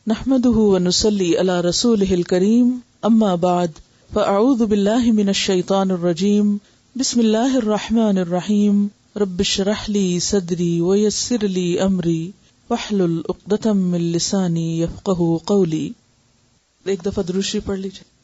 نحمده ونصلي على رسوله الكريم اما بعد فاعوذ بالله من الشيطان الرجيم بسم الله الرحمن الرحيم رب اشرح لي صدري ويسر لي امري واحلل عقدة من لساني يفقهوا قولي. ایک دفعہ درود شریف پڑھ لیجیے.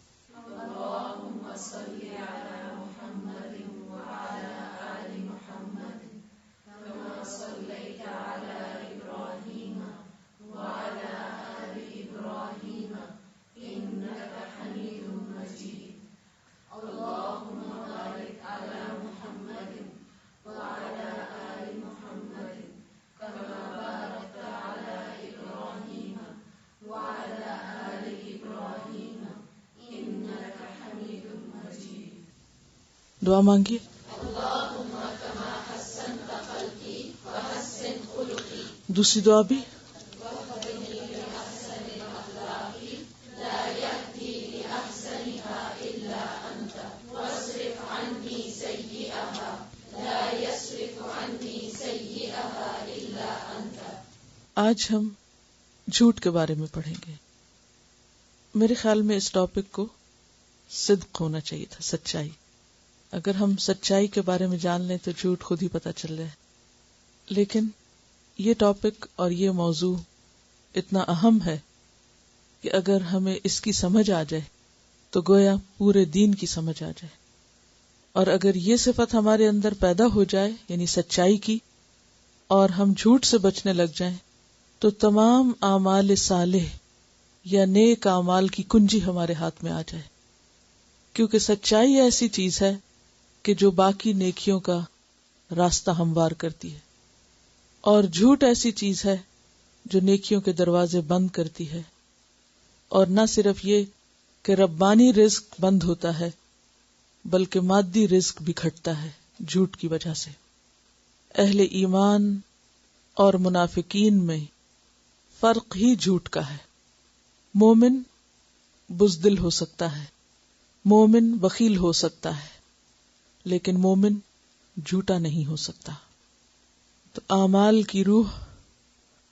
دعا مانگیے. دوسری دعا بھی آج ہم جھوٹ کے بارے میں پڑھیں گے. میرے خیال میں اس ٹاپک کو صدق ہونا چاہیے تھا، سچائی. اگر ہم سچائی کے بارے میں جان لیں تو جھوٹ خود ہی پتہ چل جائے. لیکن یہ ٹاپک اور یہ موضوع اتنا اہم ہے کہ اگر ہمیں اس کی سمجھ آ جائے تو گویا پورے دین کی سمجھ آ جائے. اور اگر یہ صفت ہمارے اندر پیدا ہو جائے یعنی سچائی کی، اور ہم جھوٹ سے بچنے لگ جائیں تو تمام اعمال صالح یا نیک اعمال کی کنجی ہمارے ہاتھ میں آ جائے. کیونکہ سچائی ایسی چیز ہے کہ جو باقی نیکیوں کا راستہ ہموار کرتی ہے، اور جھوٹ ایسی چیز ہے جو نیکیوں کے دروازے بند کرتی ہے. اور نہ صرف یہ کہ ربانی رزق بند ہوتا ہے بلکہ مادی رزق بھی گھٹتا ہے جھوٹ کی وجہ سے. اہل ایمان اور منافقین میں فرق ہی جھوٹ کا ہے. مومن بزدل ہو سکتا ہے، مومن بخیل ہو سکتا ہے، لیکن مومن جھوٹا نہیں ہو سکتا. تو اعمال کی روح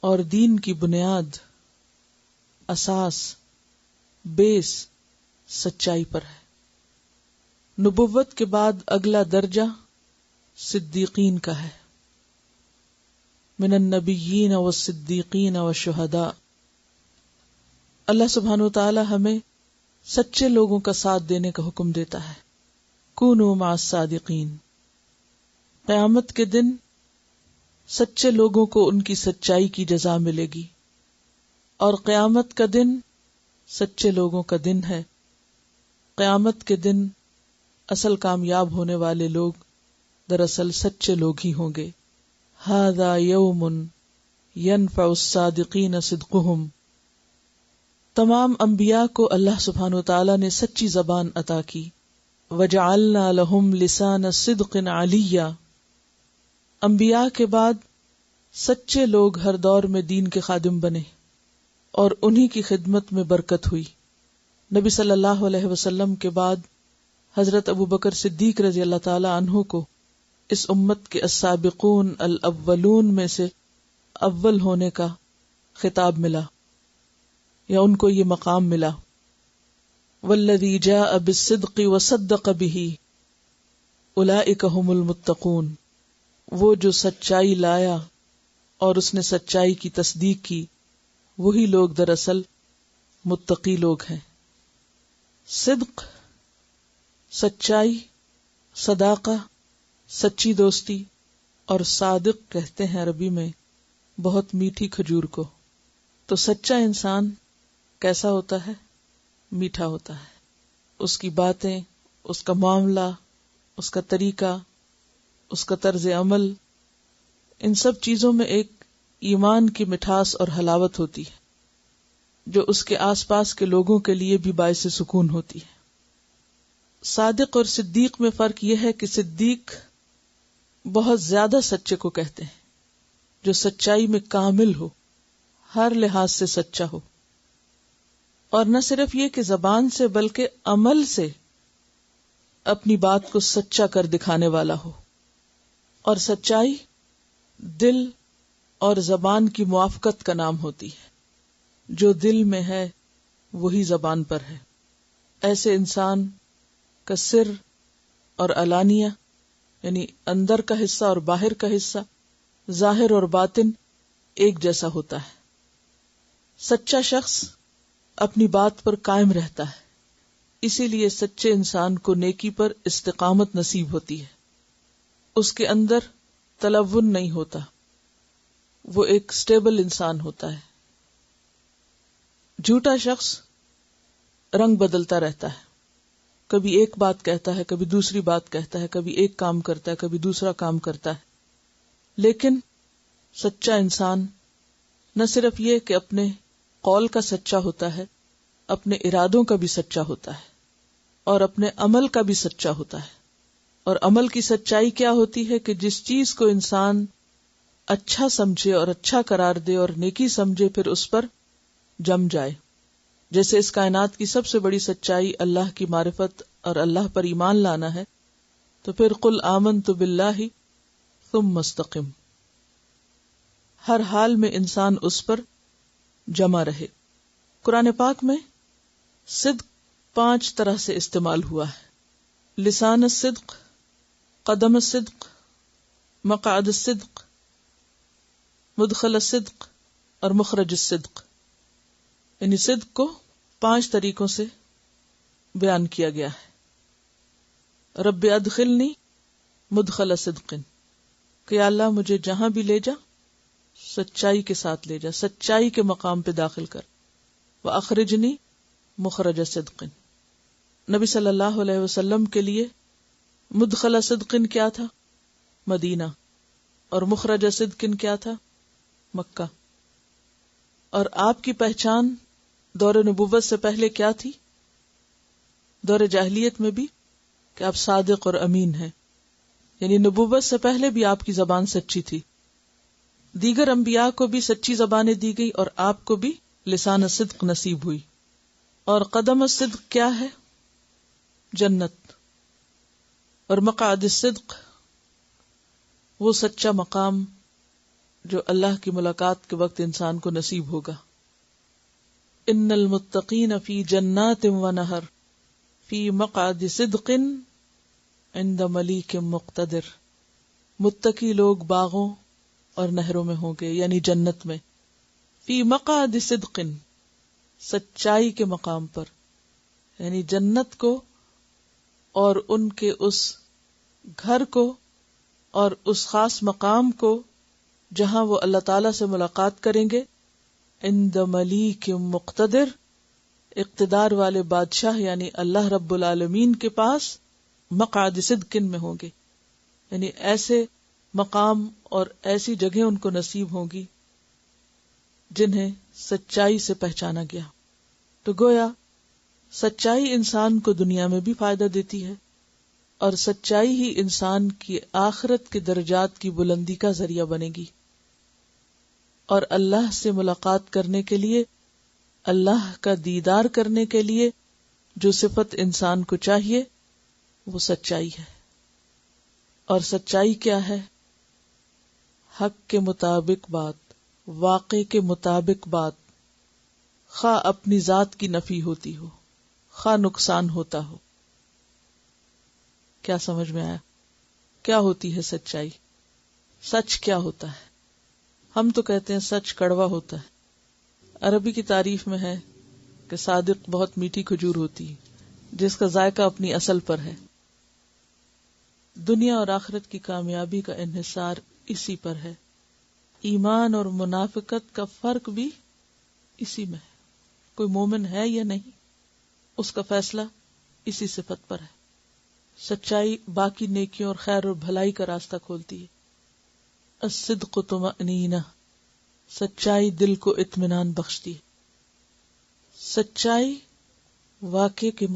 اور دین کی بنیاد، اساس، بیس سچائی پر ہے. نبوت کے بعد اگلا درجہ صدیقین کا ہے. من النبیین والصدیقین والشہداء. اللہ سبحانہ وتعالی ہمیں سچے لوگوں کا ساتھ دینے کا حکم دیتا ہے. کونوا مع الصادقین. قیامت کے دن سچے لوگوں کو ان کی سچائی کی جزا ملے گی، اور قیامت کا دن سچے لوگوں کا دن ہے. قیامت کے دن اصل کامیاب ہونے والے لوگ دراصل سچے لوگ ہی ہوں گے. ھذا یوم ینفع الصادقین صدقہم. تمام انبیاء کو اللہ سبحانہ وتعالی نے سچی زبان عطا کی. وجعلنا لہم لسان صدق علیا. انبیاء کے بعد سچے لوگ ہر دور میں دین کے خادم بنے اور انہی کی خدمت میں برکت ہوئی. نبی صلی اللہ علیہ وسلم کے بعد حضرت ابوبکر صدیق رضی اللہ تعالی عنہ کو اس امت کے السابقون الاولون میں سے اول ہونے کا خطاب ملا، یا ان کو یہ مقام ملا. والذی جاء بالصدق وصدق به اولئک هم المتقون. وہ جو سچائی لایا اور اس نے سچائی کی تصدیق کی، وہی لوگ دراصل متقی لوگ ہیں. صدق، سچائی، صداقہ، سچی دوستی، اور صادق کہتے ہیں عربی میں بہت میٹھی کھجور کو. تو سچا انسان کیسا ہوتا ہے؟ میٹھا ہوتا ہے. اس کی باتیں، اس کا معاملہ، اس کا طریقہ، اس کا طرز عمل، ان سب چیزوں میں ایک ایمان کی مٹھاس اور حلاوت ہوتی ہے جو اس کے آس پاس کے لوگوں کے لیے بھی باعث سکون ہوتی ہے. صادق اور صدیق میں فرق یہ ہے کہ صدیق بہت زیادہ سچے کو کہتے ہیں، جو سچائی میں کامل ہو، ہر لحاظ سے سچا ہو، اور نہ صرف یہ کہ زبان سے بلکہ عمل سے اپنی بات کو سچا کر دکھانے والا ہو. اور سچائی دل اور زبان کی موافقت کا نام ہوتی ہے. جو دل میں ہے وہی زبان پر ہے. ایسے انسان کا سر اور علانیہ یعنی اندر کا حصہ اور باہر کا حصہ، ظاہر اور باطن ایک جیسا ہوتا ہے. سچا شخص اپنی بات پر قائم رہتا ہے، اسی لیے سچے انسان کو نیکی پر استقامت نصیب ہوتی ہے. اس کے اندر تلون نہیں ہوتا، وہ ایک سٹیبل انسان ہوتا ہے. جھوٹا شخص رنگ بدلتا رہتا ہے، کبھی ایک بات کہتا ہے، کبھی دوسری بات کہتا ہے، کبھی ایک کام کرتا ہے، کبھی دوسرا کام کرتا ہے. لیکن سچا انسان نہ صرف یہ کہ اپنے قول کا سچا ہوتا ہے، اپنے ارادوں کا بھی سچا ہوتا ہے اور اپنے عمل کا بھی سچا ہوتا ہے. اور عمل کی سچائی کیا ہوتی ہے کہ جس چیز کو انسان اچھا سمجھے اور اچھا قرار دے اور نیکی سمجھے پھر اس پر جم جائے. جیسے اس کائنات کی سب سے بڑی سچائی اللہ کی معرفت اور اللہ پر ایمان لانا ہے، تو پھر قل آمنت باللہ ثم استقم، ہر حال میں انسان اس پر جمع رہے. قرآن پاک میں صدق 5 طرح سے استعمال ہوا ہے: لسان الصدق، قدم الصدق، مقعد الصدق، مدخل الصدق اور مخرج الصدق. یعنی صدق کو 5 طریقوں سے بیان کیا گیا ہے. رب ادخلنی مدخل صدق، کہ یا اللہ مجھے جہاں بھی لے جا سچائی کے ساتھ لے جا، سچائی کے مقام پہ داخل کر. وَأَخْرِجْنِي مخرج صدق، نبی صلی اللہ علیہ وسلم کے لیے مدخل صدق کیا تھا؟ مدینہ. اور مخرج صدق کیا تھا؟ مکہ. اور آپ کی پہچان دور نبوت سے پہلے کیا تھی؟ دور جاہلیت میں بھی کہ آپ صادق اور امین ہیں، یعنی نبوت سے پہلے بھی آپ کی زبان سچی تھی. دیگر انبیاء کو بھی سچی زبانیں دی گئی اور آپ کو بھی لسان صدق نصیب ہوئی. اور قدم الصدق کیا ہے؟ جنت. اور مقعد الصدق وہ سچا مقام جو اللہ کی ملاقات کے وقت انسان کو نصیب ہوگا. ان المتقین فی جنات ونہر فی مقعد صدق عند ملیک مقتدر. متقی لوگ باغوں اور نہروں میں ہوں گے، یعنی جنت میں. فی مقعد صدق، سچائی کے مقام پر، یعنی جنت کو اور ان کے اس گھر کو اور اس خاص مقام کو جہاں وہ اللہ تعالی سے ملاقات کریں گے. عند ملیک مقتدر، اقتدار والے بادشاہ یعنی اللہ رب العالمین کے پاس مقعد صدق میں ہوں گے. یعنی ایسے مقام اور ایسی جگہیں ان کو نصیب ہوں گی جنہیں سچائی سے پہچانا گیا. تو گویا سچائی انسان کو دنیا میں بھی فائدہ دیتی ہے اور سچائی ہی انسان کی آخرت کے درجات کی بلندی کا ذریعہ بنے گی. اور اللہ سے ملاقات کرنے کے لیے، اللہ کا دیدار کرنے کے لیے جو صفت انسان کو چاہیے وہ سچائی ہے. اور سچائی کیا ہے؟ حق کے مطابق بات، واقع کے مطابق بات، خواہ اپنی ذات کی نفی ہوتی ہو، خواہ نقصان ہوتا ہو. کیا سمجھ میں آیا؟ کیا ہوتی ہے سچائی؟ سچ کیا ہوتا ہے؟ ہم تو کہتے ہیں سچ کڑوا ہوتا ہے. عربی کی تعریف میں ہے کہ صادق بہت میٹھی کھجور ہوتی ہے جس کا ذائقہ اپنی اصل پر ہے. دنیا اور آخرت کی کامیابی کا انحصار اسی پر ہے. ایمان اور منافقت کا فرق بھی اسی میں ہے. کوئی مومن ہے یا نہیں، اس کا فیصلہ اسی صفت پر ہے. سچائی باقی نیکیوں اور خیر اور بھلائی کا راستہ کھولتی ہے. الصدق طمأنینہ، سچائی دل کو اطمینان بخشتی ہے. سچائی واقع کے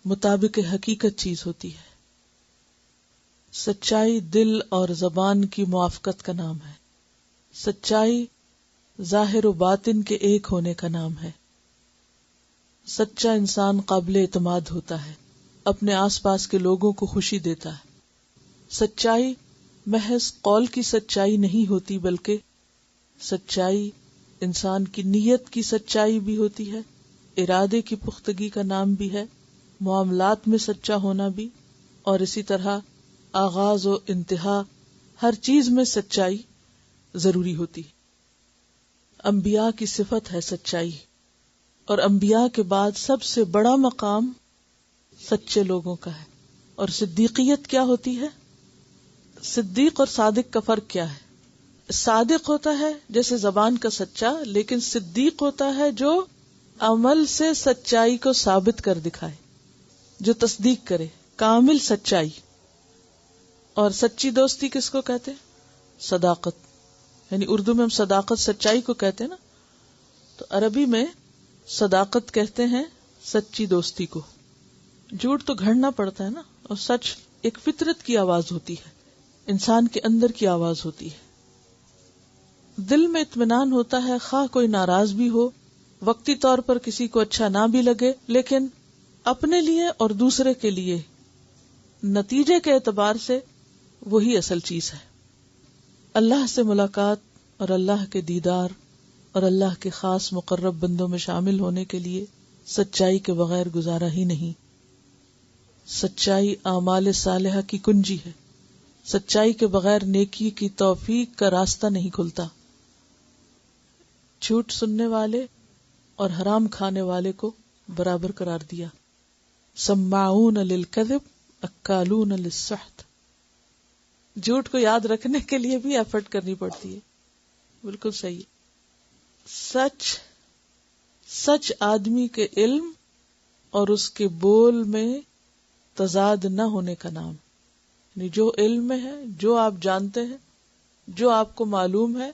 مطابق حقیقت چیز ہوتی ہے. سچائی دل اور زبان کی موافقت کا نام ہے. سچائی ظاہر و باطن کے ایک ہونے کا نام ہے. سچا انسان قابل اعتماد ہوتا ہے، اپنے آس پاس کے لوگوں کو خوشی دیتا ہے. سچائی محض قول کی سچائی نہیں ہوتی، بلکہ سچائی انسان کی نیت کی سچائی بھی ہوتی ہے، ارادے کی پختگی کا نام بھی ہے، معاملات میں سچا ہونا بھی، اور اسی طرح آغاز و انتہا ہر چیز میں سچائی ضروری ہوتی ہے۔ انبیاء کی صفت ہے سچائی، اور انبیاء کے بعد سب سے بڑا مقام سچے لوگوں کا ہے۔ اور صدیقیت کیا ہوتی ہے؟ صدیق اور صادق کا فرق کیا ہے؟ صادق ہوتا ہے جیسے زبان کا سچا، لیکن صدیق ہوتا ہے جو عمل سے سچائی کو ثابت کر دکھائے، جو تصدیق کرے، کامل سچائی۔ اور سچی دوستی کس کو کہتے ہیں؟ صداقت، یعنی اردو میں ہم صداقت سچائی کو کہتے ہیں نا، تو عربی میں صداقت کہتے ہیں سچی دوستی کو۔ جھوٹ تو گھڑنا پڑتا ہے نا، اور سچ ایک فطرت کی آواز ہوتی ہے، انسان کے اندر کی آواز ہوتی ہے۔ دل میں اطمینان ہوتا ہے، خواہ کوئی ناراض بھی ہو، وقتی طور پر کسی کو اچھا نہ بھی لگے، لیکن اپنے لیے اور دوسرے کے لیے نتیجے کے اعتبار سے وہی اصل چیز ہے۔ اللہ سے ملاقات اور اللہ کے دیدار اور اللہ کے خاص مقرب بندوں میں شامل ہونے کے لیے سچائی کے بغیر گزارا ہی نہیں۔ سچائی اعمال صالحہ کی کنجی ہے، سچائی کے بغیر نیکی کی توفیق کا راستہ نہیں کھلتا۔ جھوٹ سننے والے اور حرام کھانے والے کو برابر قرار دیا۔ سماعون للکذب اکالون للسحت۔ جھوٹ کو یاد رکھنے کے لیے بھی ایفرٹ کرنی پڑتی ہے، بالکل صحیح۔ سچ آدمی کے علم اور اس کے بول میں تضاد نہ ہونے کا نام، یعنی جو علم میں ہے، جو آپ جانتے ہیں، جو آپ کو معلوم ہے،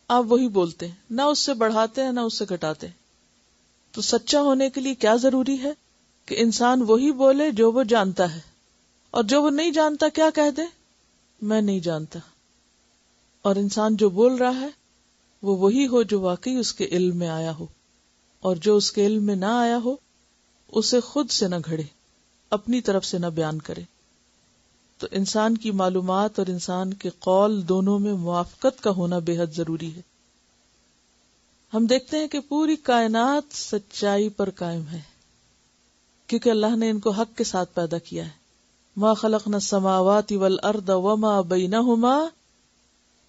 آپ وہی بولتے ہیں، نہ اس سے بڑھاتے ہیں نہ اس سے گھٹاتے ہیں۔ تو سچا ہونے کے لیے کیا ضروری ہے کہ انسان وہی بولے جو وہ جانتا ہے، اور جو وہ نہیں جانتا کیا کہہ دے؟ میں نہیں جانتا۔ اور انسان جو بول رہا ہے وہ وہی ہو جو واقعی اس کے علم میں آیا ہو، اور جو اس کے علم میں نہ آیا ہو اسے خود سے نہ گھڑے، اپنی طرف سے نہ بیان کرے۔ تو انسان کی معلومات اور انسان کے قول دونوں میں موافقت کا ہونا بے حد ضروری ہے۔ ہم دیکھتے ہیں کہ پوری کائنات سچائی پر قائم ہے، کیونکہ اللہ نے ان کو حق کے ساتھ پیدا کیا ہے۔ ما خلقنا السماوات والارض وما بینہما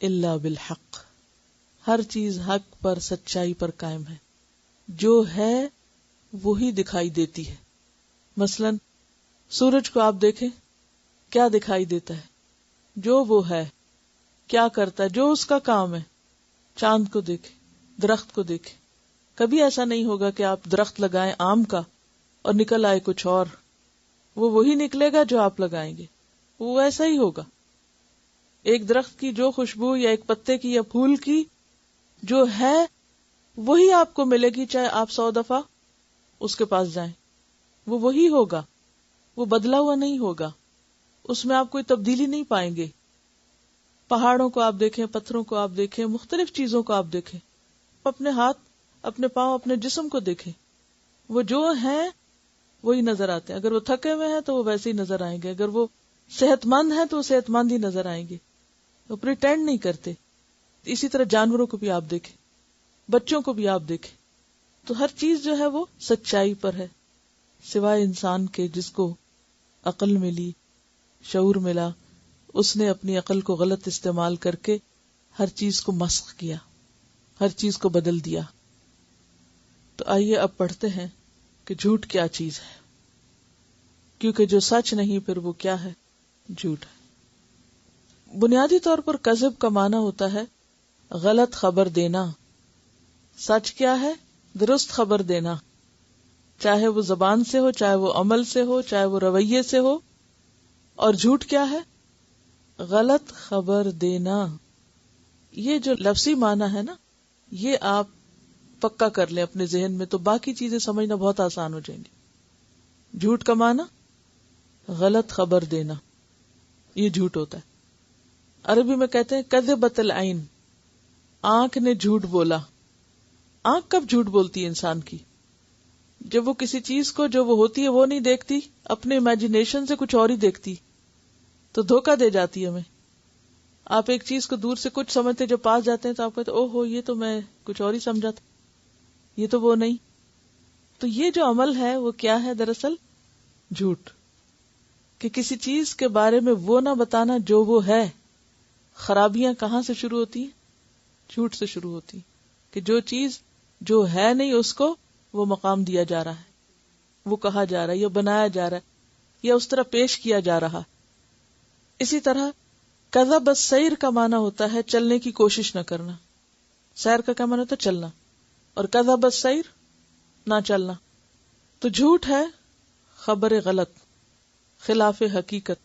الا بالحق۔ ہر چیز حق پر، سچائی پر قائم ہے، جو ہے وہی دکھائی دیتی ہے۔ مثلا سورج کو آپ دیکھیں، کیا دکھائی دیتا ہے؟ جو وہ ہے، کیا کرتا ہے، جو اس کا کام ہے۔ چاند کو دیکھیں، درخت کو دیکھیں، کبھی ایسا نہیں ہوگا کہ آپ درخت لگائیں آم کا اور نکل آئے کچھ اور، وہ وہی نکلے گا جو آپ لگائیں گے، وہ ایسا ہی ہوگا۔ ایک درخت کی جو خوشبو یا ایک پتے کی یا پھول کی جو ہے وہی آپ کو ملے گی، چاہے آپ 100 دفعہ اس کے پاس جائیں، وہ وہی ہوگا، وہ بدلا ہوا نہیں ہوگا، اس میں آپ کوئی تبدیلی نہیں پائیں گے۔ پہاڑوں کو آپ دیکھیں، پتھروں کو آپ دیکھیں، مختلف چیزوں کو آپ دیکھیں، اپنے ہاتھ، اپنے پاؤں، اپنے جسم کو دیکھیں، وہ جو ہیں وہی نظر آتے ہیں۔ اگر وہ تھکے ہوئے ہیں تو وہ ویسے ہی نظر آئیں گے، اگر وہ صحت مند ہیں تو وہ صحت مند ہی نظر آئیں گے، وہ پریٹینڈ نہیں کرتے۔ اسی طرح جانوروں کو بھی آپ دیکھیں، بچوں کو بھی آپ دیکھیں، تو ہر چیز جو ہے وہ سچائی پر ہے، سوائے انسان کے جس کو عقل ملی، شعور ملا، اس نے اپنی عقل کو غلط استعمال کر کے ہر چیز کو مسخ کیا، ہر چیز کو بدل دیا۔ تو آئیے اب پڑھتے ہیں کہ جھوٹ کیا چیز ہے، کیونکہ جو سچ نہیں پھر وہ کیا ہے؟ جھوٹ ہے۔ بنیادی طور پر کذب کا معنی ہوتا ہے غلط خبر دینا۔ سچ کیا ہے؟ درست خبر دینا، چاہے وہ زبان سے ہو، چاہے وہ عمل سے ہو، چاہے وہ رویے سے ہو۔ اور جھوٹ کیا ہے؟ غلط خبر دینا۔ یہ جو لفظی معنی ہے نا، یہ آپ پکا کر لیں اپنے ذہن میں، تو باقی چیزیں سمجھنا بہت آسان ہو جائیں گی۔ جھوٹ کا معنی غلط خبر دینا، یہ جھوٹ ہوتا ہے۔ عربی میں کہتے ہیں کذبت العین، آنکھ نے جھوٹ بولا۔ آنکھ کب جھوٹ بولتی ہے انسان کی؟ جب وہ کسی چیز کو جو وہ ہوتی ہے وہ نہیں دیکھتی، اپنے امیجنیشن سے کچھ اور ہی دیکھتی، تو دھوکہ دے جاتی ہے ہمیں۔ آپ ایک چیز کو دور سے کچھ سمجھتے، جب پاس جاتے ہیں تو آپ کہتے او ہو یہ تو میں کچھ اور ہی سمجھا تھا، یہ تو وہ نہیں. تو یہ جو عمل ہے وہ کیا ہے؟ دراصل جھوٹ. کہ کسی چیز کے بارے میں وہ نہ بتانا جو وہ ہے. خرابیاں کہاں سے شروع ہوتی ہیں؟ جھوٹ سے شروع ہوتی ہیں. کہ جو چیز جو ہے نہیں اس کو وہ مقام دیا جا رہا ہے، وہ کہا جا رہا ہے یا بنایا جا رہا ہے یا اس طرح پیش کیا جا رہا. اسی طرح کذب السیر کا معنی ہوتا ہے چلنے کی کوشش نہ کرنا. سیر کا کیا معنی ہوتا ہے؟ چلنا. اور کذب السیر نہ چلنا. تو جھوٹ ہے خبر غلط، خلاف حقیقت،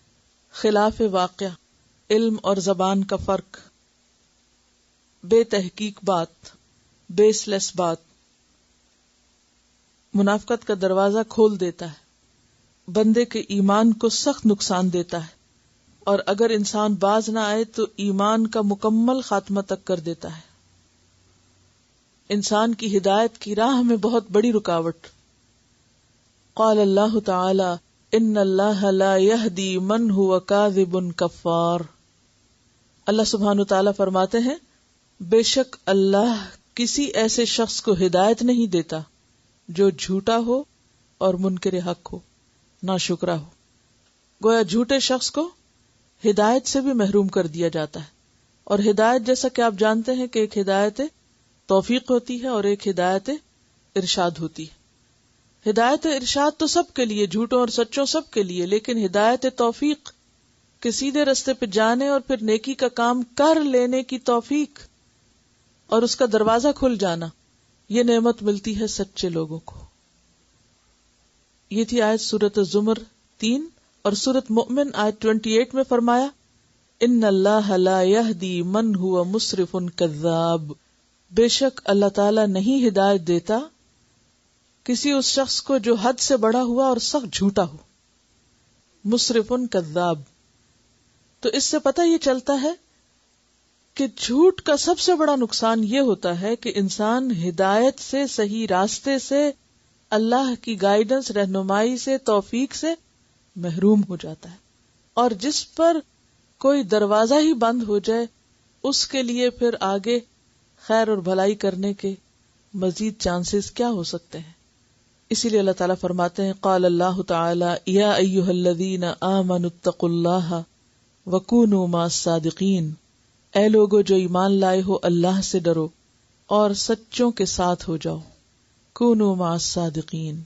خلاف واقعہ، علم اور زبان کا فرق، بے تحقیق بات، بیس لیس بات. منافقت کا دروازہ کھول دیتا ہے، بندے کے ایمان کو سخت نقصان دیتا ہے، اور اگر انسان باز نہ آئے تو ایمان کا مکمل خاتمہ تک کر دیتا ہے. انسان کی ہدایت کی راہ میں بہت بڑی رکاوٹ. قال اللہ تعالی ان اللہ لا یہدی من هو کاذب کفار. اللہ سبحانہ تعالیٰ فرماتے ہیں بے شک اللہ کسی ایسے شخص کو ہدایت نہیں دیتا جو جھوٹا ہو اور منکر حق ہو، ناشکرا ہو. گویا جھوٹے شخص کو ہدایت سے بھی محروم کر دیا جاتا ہے. اور ہدایت جیسا کہ آپ جانتے ہیں کہ ایک ہدایت توفیق ہوتی ہے اور ایک ہدایت ارشاد ہوتی ہے. ہدایت ارشاد تو سب کے لیے، جھوٹوں اور سچوں سب کے لیے، لیکن ہدایت توفیق کہ سیدھے رستے پہ جانے اور پھر نیکی کا کام کر لینے کی توفیق اور اس کا دروازہ کھل جانا، یہ نعمت ملتی ہے سچے لوگوں کو. یہ تھی آیت سورۃ الزمر 3. اور سورۃ مؤمن آیت 28 میں فرمایا ان اللہ لا یہدی من هو مسرف کذاب. بے شک اللہ تعالی نہیں ہدایت دیتا کسی اس شخص کو جو حد سے بڑا ہوا اور سخت جھوٹا ہو. مسرف کذاب. تو اس سے پتہ یہ چلتا ہے کہ جھوٹ کا سب سے بڑا نقصان یہ ہوتا ہے کہ انسان ہدایت سے، صحیح راستے سے، اللہ کی گائیڈنس، رہنمائی سے، توفیق سے محروم ہو جاتا ہے. اور جس پر کوئی دروازہ ہی بند ہو جائے اس کے لیے پھر آگے خیر اور بھلائی کرنے کے مزید چانسز کیا ہو سکتے ہیں. اسی لیے اللہ تعالیٰ فرماتے ہیں قال اللہ تعالی یا ایھا الذین آمنوا اتقوا اللہ وکونوا مع الصادقین. اے لوگو جو ایمان لائے ہو اللہ سے ڈرو اور سچوں کے ساتھ ہو جاؤ. کونوا مع الصادقین.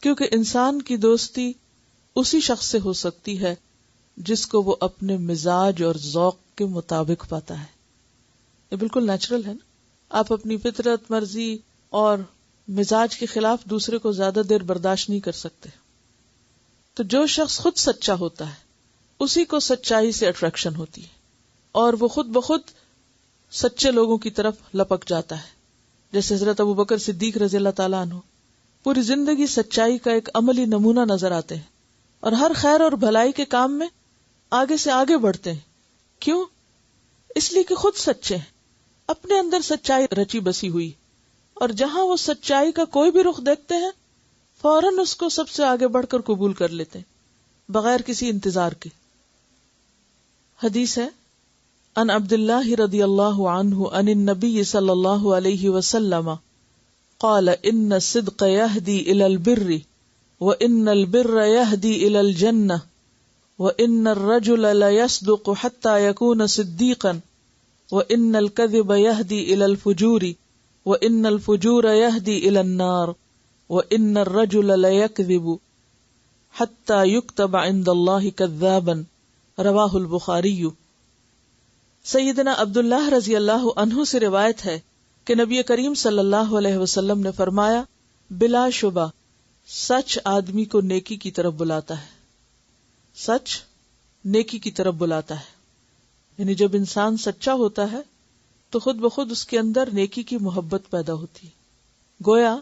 کیونکہ انسان کی دوستی اسی شخص سے ہو سکتی ہے جس کو وہ اپنے مزاج اور ذوق کے مطابق پاتا ہے. یہ بالکل نیچرل ہے نا. آپ اپنی فطرت، مرضی اور مزاج کے خلاف دوسرے کو زیادہ دیر برداشت نہیں کر سکتے. تو جو شخص خود سچا ہوتا ہے اسی کو سچائی سے اٹریکشن ہوتی ہے اور وہ خود بخود سچے لوگوں کی طرف لپک جاتا ہے. جیسے حضرت ابوبکر صدیق رضی اللہ تعالیٰ عنہ پوری زندگی سچائی کا ایک عملی نمونہ نظر آتے ہیں اور ہر خیر اور بھلائی کے کام میں آگے سے آگے بڑھتے ہیں. کیوں؟ اس لیے کہ خود سچے ہیں، اپنے اندر سچائی رچی بسی ہوئی، اور جہاں وہ سچائی کا کوئی بھی رخ دیکھتے ہیں فوراً اس کو سب سے آگے بڑھ کر قبول کر لیتے ہیں بغیر کسی انتظار کے. حدیث ہے ان عبد اللہ رضی اللہ عنہ عن النبی صلی اللہ علیہ وسلم قال ان الصدق يهدي الى البر وان البر يهدي الى الجنة وان الرجل لا يصدق حتى يكون صديقا وان الكذب يهدي الى الفجور وان الفجور يهدي الى النار وان الرجل لا يكذب حتى يكتب عند الله كذابا. رواہ البخاری. سیدنا عبداللہ رضی اللہ عنہ سے روایت ہے کہ نبی کریم صلی اللہ علیہ وسلم نے فرمایا بلا شبہ سچ آدمی کو نیکی کی طرف بلاتا ہے. سچ نیکی کی طرف بلاتا ہے. یعنی جب انسان سچا ہوتا ہے تو خود بخود اس کے اندر نیکی کی محبت پیدا ہوتی ہے. گویا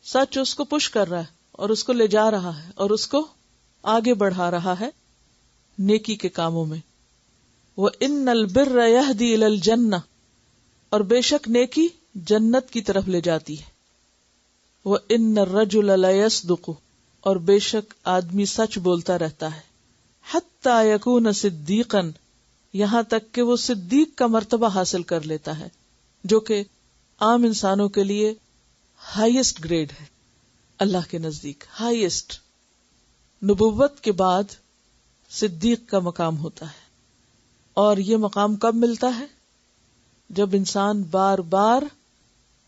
سچ اس کو پش کر رہا ہے اور اس کو لے جا رہا ہے اور اس کو آگے بڑھا رہا ہے نیکی کے کاموں میں. وَإِنَّ الْبِرَّ يَهْدِي إِلَى الْجَنَّةِ. اور بے شک نیکی جنت کی طرف لے جاتی ہے. وَإِنَّ الرَّجُلَ لَيَصْدُقُ. اور بے شک آدمی سچ بولتا رہتا ہے. حَتَّى يَكُونَ صِدِّيقًا. یہاں تک کہ وہ صدیق کا مرتبہ حاصل کر لیتا ہے، جو کہ عام انسانوں کے لیے ہائیسٹ گریڈ ہے اللہ کے نزدیک، ہائیسٹ۔ نبوت کے بعد صدیق کا مقام ہوتا ہے، اور یہ مقام کب ملتا ہے؟ جب انسان بار بار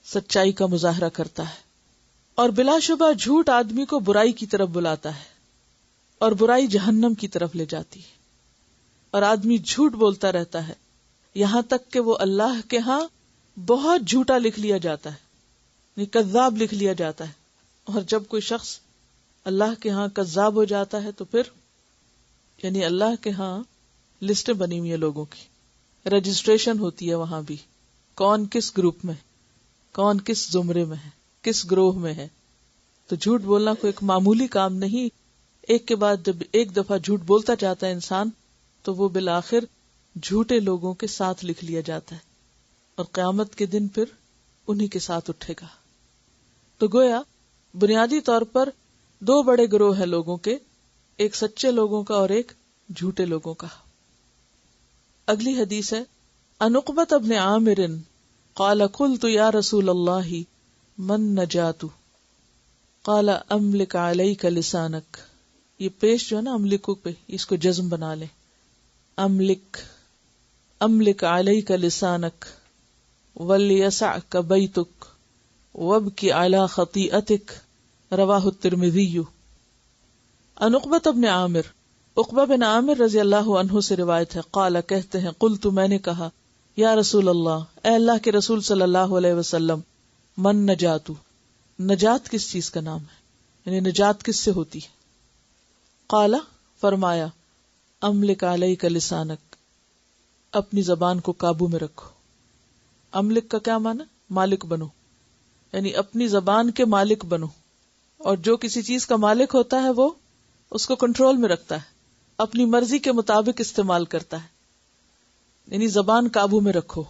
سچائی کا مظاہرہ کرتا ہے، اور بلا شبہ جھوٹ آدمی کو برائی کی طرف بلاتا ہے، اور برائی جہنم کی طرف لے جاتی ہے، اور آدمی جھوٹ بولتا رہتا ہے یہاں تک کہ وہ اللہ کے ہاں بہت جھوٹا لکھ لیا جاتا ہے، کذاب لکھ لیا جاتا ہے۔ اور جب کوئی شخص اللہ کے ہاں کذاب ہو جاتا ہے تو پھر یعنی اللہ کے ہاں لسٹیں بنی ہوئی ہیں لوگوں کی، رجسٹریشن ہوتی ہے وہاں بھی، کون کس گروپ میں، کون کس زمرے میں ہے، کس گروہ میں ہے۔ تو جھوٹ بولنا کوئی ایک معمولی کام نہیں، ایک کے بعد جب ایک دفعہ جھوٹ بولتا جاتا ہے انسان تو وہ بالآخر جھوٹے لوگوں کے ساتھ لکھ لیا جاتا ہے، اور قیامت کے دن پھر انہی کے ساتھ اٹھے گا۔ تو گویا بنیادی طور پر دو بڑے گروہ ہیں لوگوں کے، ایک سچے لوگوں کا اور ایک جھوٹے لوگوں کا۔ اگلی حدیث ہے، عن عقبۃ بن عامر قال قلت یا رسول اللہ من نجات قال املک علیک لسانک۔ یہ پیش جو ہے نا املکو پہ، اس کو جزم بنا لیں، املک علیک لسانک ولیسعک بیتک وابکی علی خطیئتک، رواہ الترمذی۔ عن عقبۃ بن عامر، عقبہ بن عامر رضی اللہ عنہ سے روایت ہے، قال کہتے ہیں، قلت میں نے کہا، یا رسول اللہ، اے اللہ کے رسول صلی اللہ علیہ وسلم، من نجات، نجات کس چیز کا نام ہے، یعنی نجات کس سے ہوتی ہے؟ قال فرمایا، املک علیک لسانک، اپنی زبان کو قابو میں رکھو۔ املک کا کیا معنی؟ مالک بنو، یعنی اپنی زبان کے مالک بنو، اور جو کسی چیز کا مالک ہوتا ہے وہ اس کو کنٹرول میں رکھتا ہے، اپنی مرضی کے مطابق استعمال کرتا ہے، یعنی زبان قابو میں رکھو۔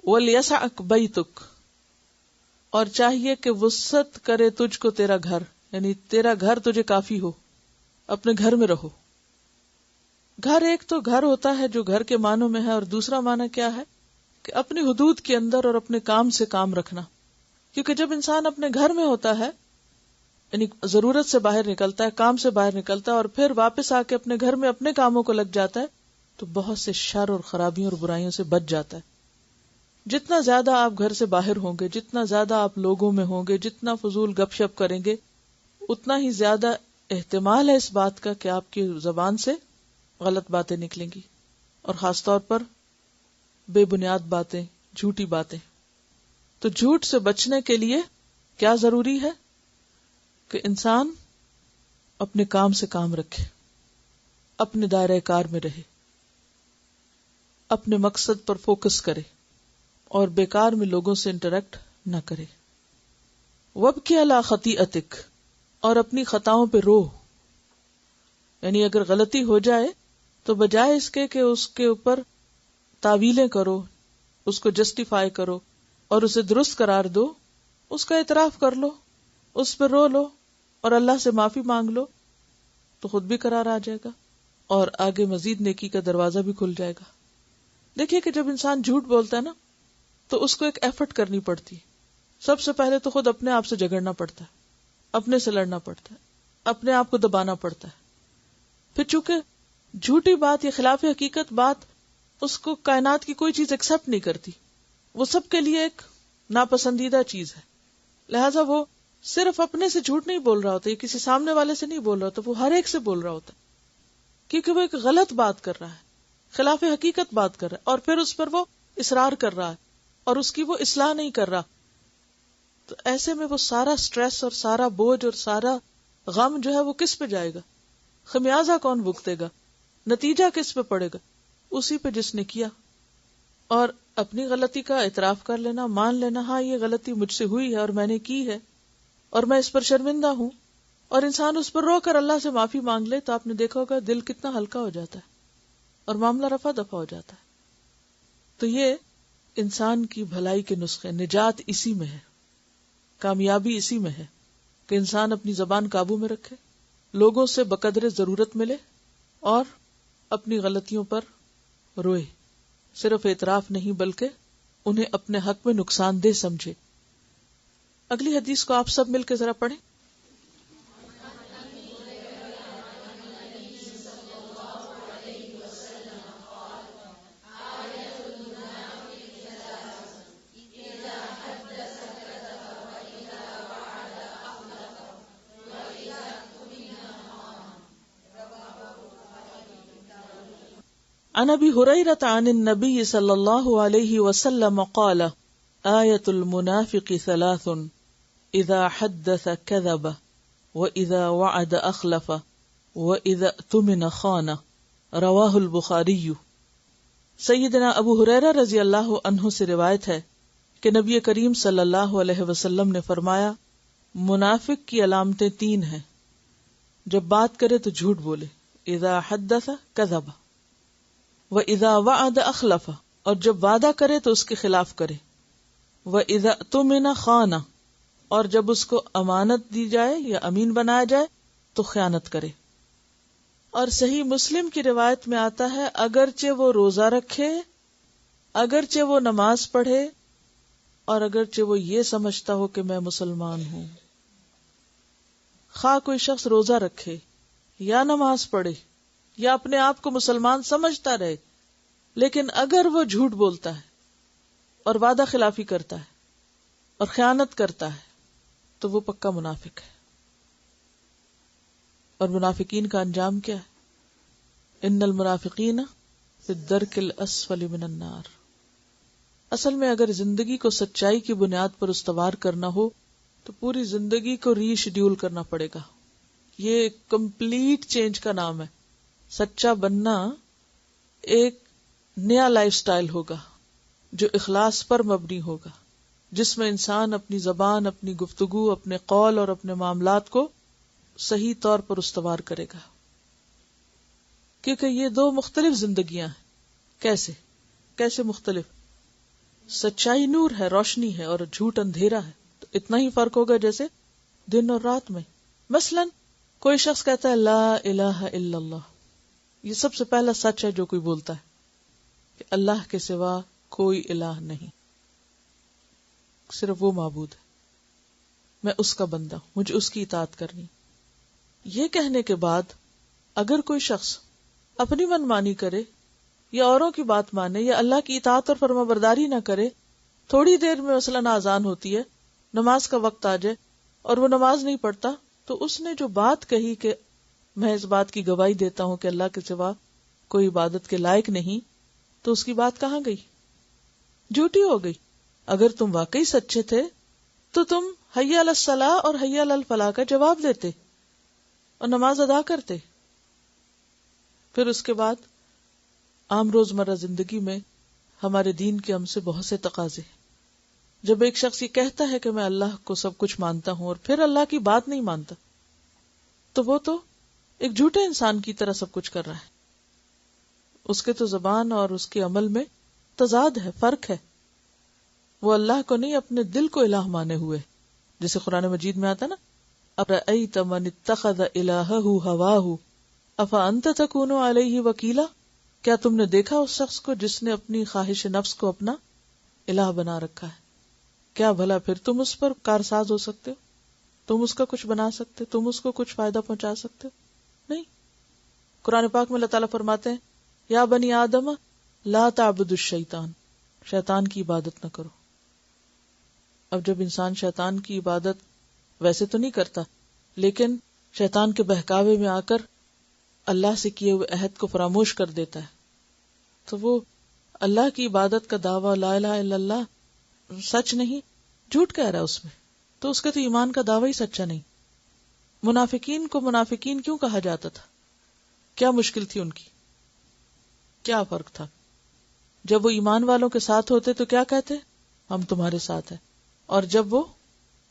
وَلْيَسْعَكْ بَيْتُكْ، اور چاہیے کہ وسعت کرے تجھ کو تیرا گھر، یعنی تیرا گھر تجھے کافی ہو، اپنے گھر میں رہو۔ گھر ایک تو گھر ہوتا ہے جو گھر کے معنوں میں ہے، اور دوسرا معنی کیا ہے کہ اپنی حدود کے اندر اور اپنے کام سے کام رکھنا، کیونکہ جب انسان اپنے گھر میں ہوتا ہے، یعنی ضرورت سے باہر نکلتا ہے، کام سے باہر نکلتا ہے، اور پھر واپس آ کے اپنے گھر میں اپنے کاموں کو لگ جاتا ہے، تو بہت سے شر اور خرابیوں اور برائیوں سے بچ جاتا ہے۔ جتنا زیادہ آپ گھر سے باہر ہوں گے، جتنا زیادہ آپ لوگوں میں ہوں گے، جتنا فضول گپ شپ کریں گے، اتنا ہی زیادہ احتمال ہے اس بات کا کہ آپ کی زبان سے غلط باتیں نکلیں گی، اور خاص طور پر بے بنیاد باتیں، جھوٹی باتیں۔ تو جھوٹ سے بچنے کے لیے کیا ضروری ہے کہ انسان اپنے کام سے کام رکھے، اپنے دائرہ کار میں رہے، اپنے مقصد پر فوکس کرے، اور بیکار میں لوگوں سے انٹریکٹ نہ کرے۔ وابکی علی خطیئتک، اور اپنی خطاؤں پہ رو، یعنی اگر غلطی ہو جائے تو بجائے اس کے کہ اس کے اوپر تعویلیں کرو، اس کو جسٹیفائی کرو اور اسے درست قرار دو، اس کا اعتراف کر لو، اس پہ رو لو اور اللہ سے معافی مانگ لو، تو خود بھی قرار آ جائے گا اور آگے مزید نیکی کا دروازہ بھی کھل جائے گا۔ دیکھیے کہ جب انسان جھوٹ بولتا ہے نا تو اس کو ایک ایفرٹ کرنی پڑتی ہے۔ سب سے پہلے تو خود اپنے آپ سے جھگڑنا پڑتا ہے، اپنے سے لڑنا پڑتا ہے، اپنے آپ کو دبانا پڑتا ہے۔ پھر چونکہ جھوٹی بات یا خلاف حقیقت بات اس کو کائنات کی کوئی چیز ایکسپٹ نہیں کرتی، وہ سب کے لیے ایک ناپسندیدہ چیز ہے، لہٰذا وہ صرف اپنے سے جھوٹ نہیں بول رہا ہوتا، یہ کسی سامنے والے سے نہیں بول رہا ہوتا، وہ ہر ایک سے بول رہا ہوتا، کیونکہ وہ ایک غلط بات کر رہا ہے، خلاف حقیقت بات کر رہا ہے، اور پھر اس پر وہ اصرار کر رہا ہے اور اس کی وہ اصلاح نہیں کر رہا۔ تو ایسے میں وہ سارا سٹریس اور سارا بوجھ اور سارا غم جو ہے وہ کس پہ جائے گا؟ خمیازہ کون بھگتے گا؟ نتیجہ کس پہ پڑے گا؟ اسی پہ جس نے کیا۔ اور اپنی غلطی کا اعتراف کر لینا، مان لینا، ہاں یہ غلطی مجھ سے ہوئی ہے اور میں نے کی ہے اور میں اس پر شرمندہ ہوں، اور انسان اس پر رو کر اللہ سے معافی مانگ لے تو آپ نے دیکھا ہوگا دل کتنا ہلکا ہو جاتا ہے اور معاملہ رفع دفع ہو جاتا ہے۔ تو یہ انسان کی بھلائی کے نسخے، نجات اسی میں ہے، کامیابی اسی میں ہے کہ انسان اپنی زبان قابو میں رکھے، لوگوں سے بقدر ضرورت ملے اور اپنی غلطیوں پر روئے، صرف اعتراف نہیں بلکہ انہیں اپنے حق میں نقصان دہ سمجھے۔ اگلی حدیث کو آپ سب مل کے ذرا پڑھیں۔ عن ابی ہریرہ عن النبی صلی اللہ علیہ وسلم قال آیۃ المنافق ثلاث اذا حدث كذب واذا وعد اخلف واذا اؤتمن خان، رواہ البخاری۔ سیدنا ابو ہریرہ رضی اللہ عنہ سے روایت ہے کہ نبی کریم صلی اللہ علیہ وسلم نے فرمایا، منافق کی علامتیں تین ہیں، جب بات کرے تو جھوٹ بولے، اذا حدث كذب، وَإِذَا وَعَدَ أَخْلَفَ، اور جب وعدہ کرے تو اس کے خلاف کرے، وَإِذَا اؤْتُمِنَ خَانَ، اور جب اس کو امانت دی جائے یا امین بنایا جائے تو خیانت کرے۔ اور صحیح مسلم کی روایت میں آتا ہے، اگرچہ وہ روزہ رکھے، اگرچہ وہ نماز پڑھے، اور اگرچہ وہ یہ سمجھتا ہو کہ میں مسلمان ہوں۔ خواہ کوئی شخص روزہ رکھے یا نماز پڑھے یا اپنے آپ کو مسلمان سمجھتا رہے، لیکن اگر وہ جھوٹ بولتا ہے اور وعدہ خلافی کرتا ہے اور خیانت کرتا ہے تو وہ پکا منافق ہے۔ اور منافقین کا انجام کیا ہے؟ ان المنافقین فی الدرک الاسفل من النار۔ اصل میں اگر زندگی کو سچائی کی بنیاد پر استوار کرنا ہو تو پوری زندگی کو ری شیڈیول کرنا پڑے گا۔ یہ کمپلیٹ چینج کا نام ہے۔ سچا بننا ایک نیا لائف سٹائل ہوگا جو اخلاص پر مبنی ہوگا، جس میں انسان اپنی زبان، اپنی گفتگو، اپنے قول اور اپنے معاملات کو صحیح طور پر استوار کرے گا، کیونکہ یہ دو مختلف زندگیاں ہیں۔ کیسے مختلف؟ سچائی نور ہے، روشنی ہے، اور جھوٹ اندھیرا ہے، تو اتنا ہی فرق ہوگا جیسے دن اور رات میں۔ مثلا کوئی شخص کہتا ہے لا الہ الا اللہ، یہ سب سے پہلا سچ ہے جو کوئی بولتا ہے کہ اللہ کے سوا کوئی الہ نہیں، صرف وہ معبود ہے، میں اس کا بندہ ہوں، مجھے اس کی اطاعت کرنی۔ یہ کہنے کے بعد اگر کوئی شخص اپنی من مانی کرے یا اوروں کی بات مانے یا اللہ کی اطاعت اور فرما برداری نہ کرے، تھوڑی دیر میں مثلاً اذان ہوتی ہے، نماز کا وقت آ جائے اور وہ نماز نہیں پڑھتا، تو اس نے جو بات کہی کہ میں اس بات کی گواہی دیتا ہوں کہ اللہ کے سوا کوئی عبادت کے لائق نہیں، تو اس کی بات کہاں گئی؟ جھوٹی ہو گئی۔ اگر تم واقعی سچے تھے تو تم حی علی الصلاۃ اور حی علی الفلاح کا جواب دیتے اور نماز ادا کرتے۔ پھر اس کے بعد عام روزمرہ زندگی میں ہمارے دین کے ہم سے بہت سے تقاضے۔ جب ایک شخص یہ کہتا ہے کہ میں اللہ کو سب کچھ مانتا ہوں اور پھر اللہ کی بات نہیں مانتا، تو وہ تو ایک جھوٹے انسان کی طرح سب کچھ کر رہا ہے۔ اس کے تو زبان اور اس کے عمل میں تضاد ہے، فرق ہے۔ وہ اللہ کو نہیں، اپنے دل کو الہ مانے ہوئے، جیسے قرآن مجید میں آتا نا، اَرَأَيْتَ مَنِ اتَّخَذَ إِلَٰهَهُ هَوَاهُ أَفَأَنْتَ تَكُونُ عَلَيْهِ وَكِيلًا، کیا تم نے دیکھا اس شخص کو جس نے اپنی خواہش نفس کو اپنا الہ بنا رکھا ہے؟ کیا بھلا پھر تم اس پر کارساز ہو سکتے ہو؟ تم اس کا کچھ بنا سکتے؟ تم اس کو کچھ فائدہ پہنچا سکتے ہو؟ نہیں۔ قرآن پاک میں اللہ تعالیٰ فرماتے ہیں، یا بنی آدم لا تعبدوا الشیطان، شیطان کی عبادت نہ کرو۔ اب جب انسان شیطان کی عبادت ویسے تو نہیں کرتا، لیکن شیطان کے بہکاوے میں آ کر اللہ سے کیے ہوئے عہد کو فراموش کر دیتا ہے، تو وہ اللہ کی عبادت کا دعویٰ لا الہ الا اللہ سچ نہیں، جھوٹ کہہ رہا ہے اس میں، تو اس کے تو ایمان کا دعویٰ ہی سچا نہیں۔ منافقین کو منافقین کیوں کہا جاتا تھا؟ کیا مشکل تھی ان کی؟ کیا فرق تھا؟ جب وہ ایمان والوں کے ساتھ ہوتے تو کیا کہتے؟ ہم تمہارے ساتھ ہیں، اور جب وہ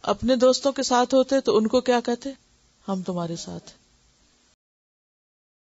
اپنے دوستوں کے ساتھ ہوتے تو ان کو کیا کہتے؟ ہم تمہارے ساتھ ہیں۔